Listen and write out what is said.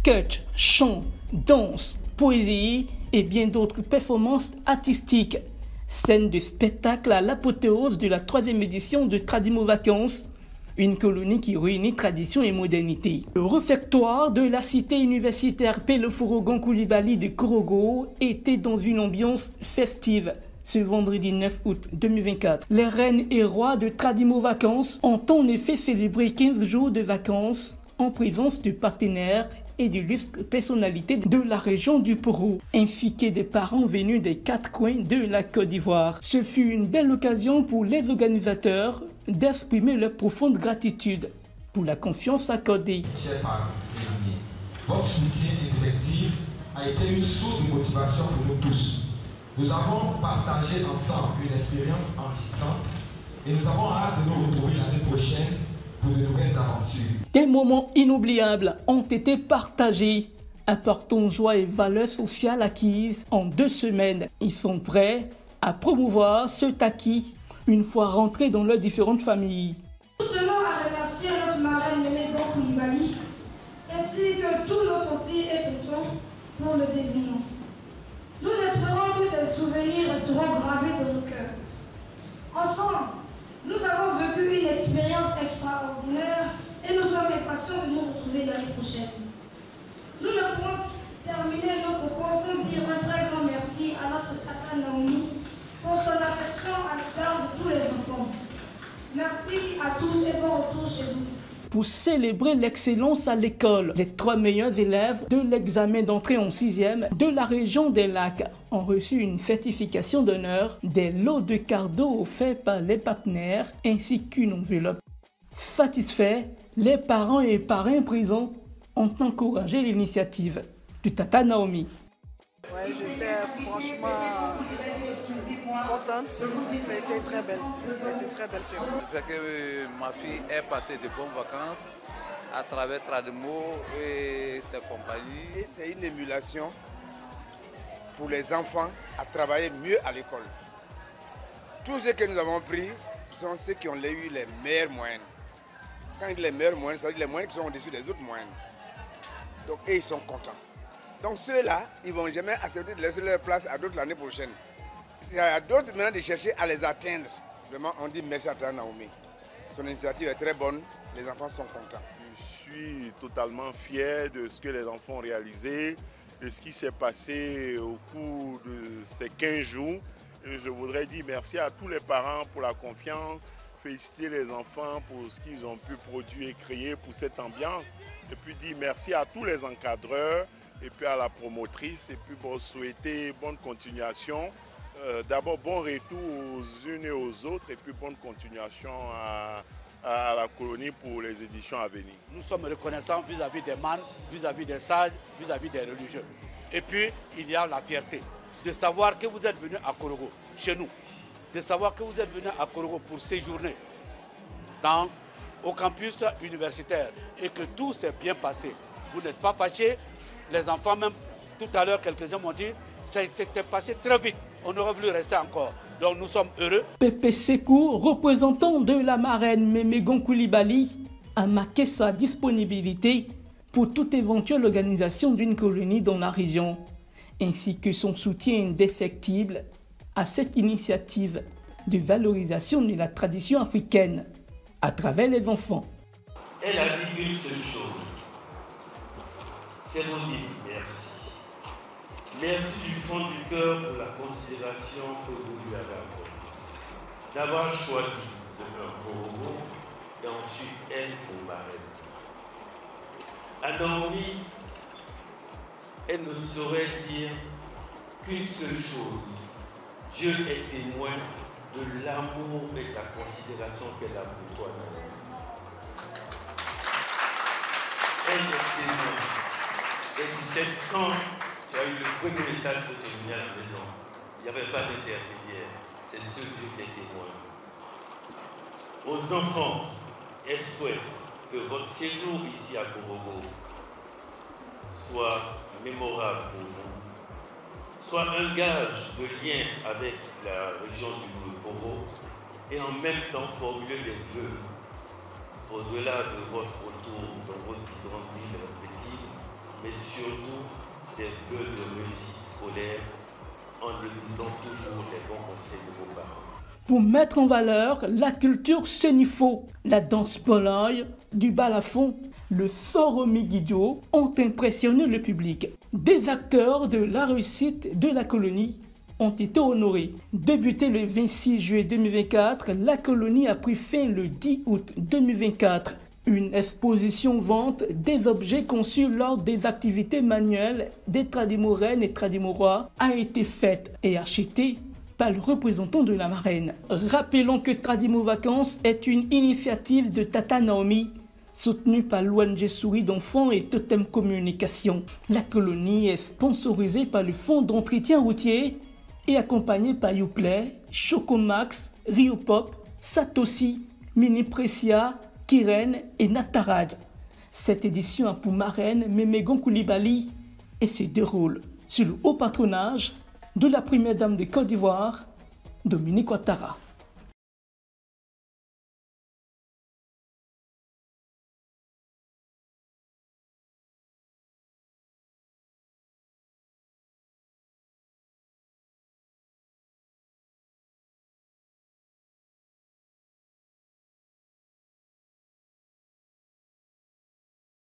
sketch, chant, danse, poésie et bien d'autres performances artistiques. Scène de spectacle à l'apothéose de la 3e édition de Tradimo Vacances, une colonie qui réunit tradition et modernité. Le réfectoire de la cité universitaire Peloforogon Coulibaly de Korogo était dans une ambiance festive. Ce vendredi 9 août 2024, les reines et rois de Tradimo Vacances ont en effet célébré 15 jours de vacances en présence de partenaires et d'illustres personnalités de la région du Poro, ainsi que des parents venus des 4 coins de la Côte d'Ivoire. Ce fut une belle occasion pour les organisateurs d'exprimer leur profonde gratitude pour la confiance accordée. Chers parents et amis, votre soutien effectif a été une source de motivation pour nous tous. Nous avons partagé ensemble une expérience enrichissante et nous avons hâte de nous retrouver l'année prochaine pour de nouvelles aventures. Des moments inoubliables ont été partagés, apportant joie et valeurs sociales acquises en 2 semaines. Ils sont prêts à promouvoir ce acquis une fois rentrés dans leurs différentes familles. Nous tenons à remercier notre marraine Mémégon Coulibaly ainsi que tous nos tontines et tontons pour le dévouement. Nous espérons que ces souvenirs resteront gravés dans nos cœurs. Ensemble, nous avons vécu une expérience extraordinaire et nous sommes impatients de nous retrouver l'année prochaine. Nous ne pouvons terminer nos propos sans dire un très grand merci à notre Tata Naomi pour son affection à l'égard de tous les enfants. Merci à tous et bon retour chez vous. Pour célébrer l'excellence à l'école, les 3 meilleurs élèves de l'examen d'entrée en 6e de la région des Lacs ont reçu une certification d'honneur, des lots de cadeaux offerts par les partenaires ainsi qu'une enveloppe. Satisfaits, les parents et parrains présents ont encouragé l'initiative de Tata Naomi. Ouais, j'étais franchement contente, c'était très belle, c'était une très belle séance. Le fait que ma fille ait passé de bonnes vacances à travers Tradimo et ses compagnies. Et c'est une émulation pour les enfants à travailler mieux à l'école. Tout ce que nous avons pris sont ceux qui ont eu les meilleures moyennes. Quand il dit les meilleures moyennes, c'est-à-dire les moyennes qui sont au-dessus des autres moyennes. Donc, et ils sont contents. Donc ceux-là, ils ne vont jamais accepter de laisser leur place à d'autres l'année prochaine. Il y a d'autres maintenant de chercher à les atteindre. Vraiment, on dit merci à Tata Naomi. Son initiative est très bonne, les enfants sont contents. Je suis totalement fier de ce que les enfants ont réalisé, de ce qui s'est passé au cours de ces 15 jours. Et je voudrais dire merci à tous les parents pour la confiance, féliciter les enfants pour ce qu'ils ont pu produire et créer pour cette ambiance. Et puis dire merci à tous les encadreurs et puis à la promotrice. Et puis bon, souhaiter bonne continuation. D'abord, bon retour aux unes et aux autres et puis bonne continuation à la colonie pour les éditions à venir. Nous sommes reconnaissants vis-à-vis des mânes, vis-à-vis des sages, vis-à-vis des religieux. Et puis, il y a la fierté de savoir que vous êtes venus à Korogo, chez nous, de savoir que vous êtes venus à Korogo pour séjourner au campus universitaire et que tout s'est bien passé. Vous n'êtes pas fâchés, les enfants même, tout à l'heure, quelques-uns m'ont dit, ça s'était passé très vite. On aurait voulu rester encore. Donc nous sommes heureux. Pépé Sekou, représentant de la marraine Mémégon Coulibaly, a marqué sa disponibilité pour toute éventuelle organisation d'une colonie dans la région, ainsi que son soutien indéfectible à cette initiative de valorisation de la tradition africaine à travers les enfants. Elle a dit une seule chose, c'est nous dire merci. Merci du fond du cœur pour la considération que vous lui avez accordée. D'avoir choisi de faire Korogo et ensuite elle pour marraine. À Naomi, elle ne saurait dire qu'une seule chose. Dieu est témoin de l'amour et de la considération qu'elle a pour toi, Naomi. Elle est témoin. Et tu sais, quand tu as eu le premier message que tu as mis à la maison, il n'y avait pas d'intermédiaire. C'est ce Dieu qui est témoin. Aux enfants, elle souhaite que votre séjour ici à Korogo soit mémorable pour vous, soit un gage de lien avec la région du Poro et en même temps formuler des vœux au-delà de votre retour dans votre grande ville respective mais surtout des vœux de réussite scolaire en écoutant toujours les bons conseils de vos parents. Pour mettre en valeur la culture sénifo, la danse pologne, du balafon, le soromigidio ont impressionné le public. Des acteurs de la réussite de la colonie ont été honorés. Débuté le 26 juillet 2024, la colonie a pris fin le 10 août 2024. Une exposition vente des objets conçus lors des activités manuelles des Tradimoraines et Tradimorois a été faite et achetée par le représentant de la marraine. Rappelons que Tradimo Vacances est une initiative de Tata Naomi, soutenue par l'ONG Souris d'enfants et Totem Communication. La colonie est sponsorisée par le Fonds d'entretien routier et accompagnée par Youplay, Chocomax, Riopop, Satoshi, Mini Precia, Kiren et Nataraj. Cette édition a pour marraine Mémégon Koulibaly et se déroule sous le haut patronage de la première dame de Côte d'Ivoire, Dominique Ouattara.